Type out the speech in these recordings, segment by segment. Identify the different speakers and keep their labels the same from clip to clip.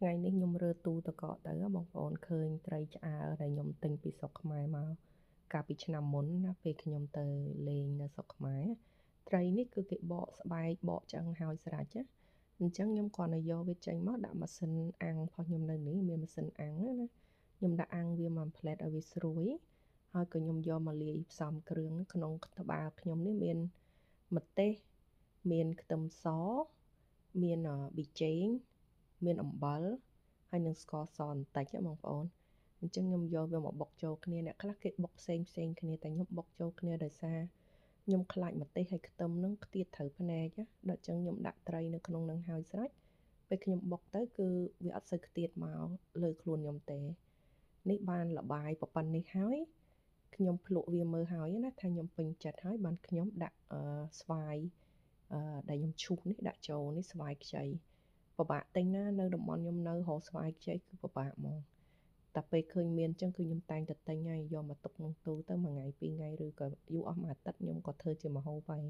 Speaker 1: ថ្ងៃនេះខ្ញុំរើទូទឹកកកទៅបងប្អូនឃើញត្រីឆ្អើរដែលខ្ញុំទិញពីស្រុកខ្មែរមកកាលពីឆ្នាំមុនណាពេលខ្ញុំទៅលេងនៅស្រុកខ្មែរត្រីនេះគឺគេបកស្បែកបកឆ្អឹងហើយស្រេចណាអញ្ចឹងខ្ញុំគ្រាន់តែយកវាចេញមកដាក់ម៉ាស៊ីនអាំងរបស់ខ្ញុំនៅនេះមានម៉ាស៊ីនអាំងណាខ្ញុំដាក់អាំងវាមួយផ្លែតឲ្យវាស្រួយហើយក៏ខ្ញុំយកមកលាយផ្សំគ្រឿងក្នុងត្បាល់ខ្ញុំនេះមានម្ទេសមានខ្ទឹមសមានប៊ីចេងមានអំបិលហើយនឹងស្ករសបន្តិចបងប្អូនអញ្ចឹងខ្ញុំយកវាមកបុកចូលគ្នាអ្នកខ្លះគេបុកផ្សេងគ្នាតែខ្ញុំបុកចូលគ្នាដោយសារខ្ញុំខ្លាចម្ទេសហើយខ្ទឹមនឹងខ្ទាតត្រូវភ្នែកដល់អញ្ចឹងខ្ញុំដាក់ត្រីនៅក្នុងនឹងហើយស្រេចពេលខ្ញុំបុកទៅគឺវាអត់សូវខ្ទាតមកលើខ្លួនខ្ញុំទេនេះបានលបាយប៉ុណ្ណេះហើយខ្ញុំភ្លក់វាមើលហើយណាថាខ្ញុំពេញចិត្តហើយបានខ្ញុំដាក់ស្វាយដែលខ្ញុំឈូសនេះដាក់ចូលនេះស្វាយខ្ចីពិបាកទិញណានៅតំបន់ខ្ញុំនៅរកស្វាយខ្ចីគឺពិបាកហ្មងតែពេលឃើញមានអញ្ចឹងគឺខ្ញុំតែងតែទិញហើយយកមកទុកក្នុងទូទៅមួយថ្ងៃពីរថ្ងៃឬក៏យូរអស់មួយអាទិត្យខ្ញុំក៏ធ្វើជាម្ហូបហើយ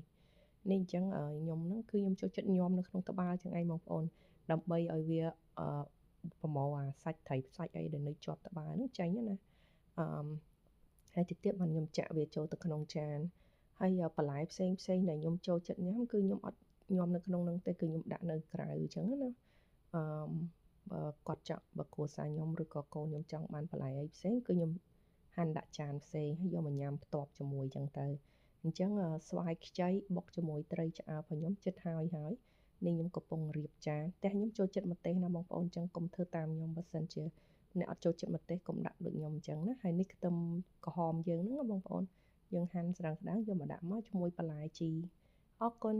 Speaker 1: នេះអញ្ចឹងខ្ញុំហ្នឹងគឺខ្ញុំចូលចិត្តញោមនៅក្នុងត្បាល់ចឹងឯងបងប្អូនដើម្បីឲ្យវាប្រមូលអាសាច់ត្រីសាច់អីដែលនៅជាប់ត្បាល់ហ្នឹងចេញណាហើយទៅទៀតបានខ្ញុំចាក់វាចូលទៅក្នុងចានហើយបន្លែផ្សេងដែលខ្ញុំចូលចិត្តញ៉ាំគឺខ្ញុំអត់ញ៉ាំនៅក្នុងហ្នឹងទេគឺខ្ញុំដាក់នៅក្រៅអញ្ចឹងណាបើគាត់ចង់បើគ្រួសារខ្ញុំឬក៏កូនខ្ញុំចង់បានបន្លែអីផ្សេងគឺខ្ញុំហាន់ដាក់ចានផ្សេងហើយយកមកញ៉ាំផ្ទាប់ជាមួយអញ្ចឹងទៅអញ្ចឹងស្វាយខ្ចីបុកជាមួយត្រីឆ្អើររបស់ខ្ញុំចិត្តហើយនេះខ្ញុំកំពុងរៀបចានតែខ្ញុំចូលចិត្តម្ទេសណាបងប្អូនអញ្ចឹងកុំធ្វើតាមខ្ញុំបើសិនជាអ្នកអត់ចូលចិត្តម្ទេសកុំដាក់ដូចខ្ញុំអញ្ចឹងណាហើយនេះខ្ទឹមក្រហមយើងហ្នឹងបងប្អូនយើងហាន់ស្ដើងយកមកដាក់មកជាមួយបន្លែជីអរគុណ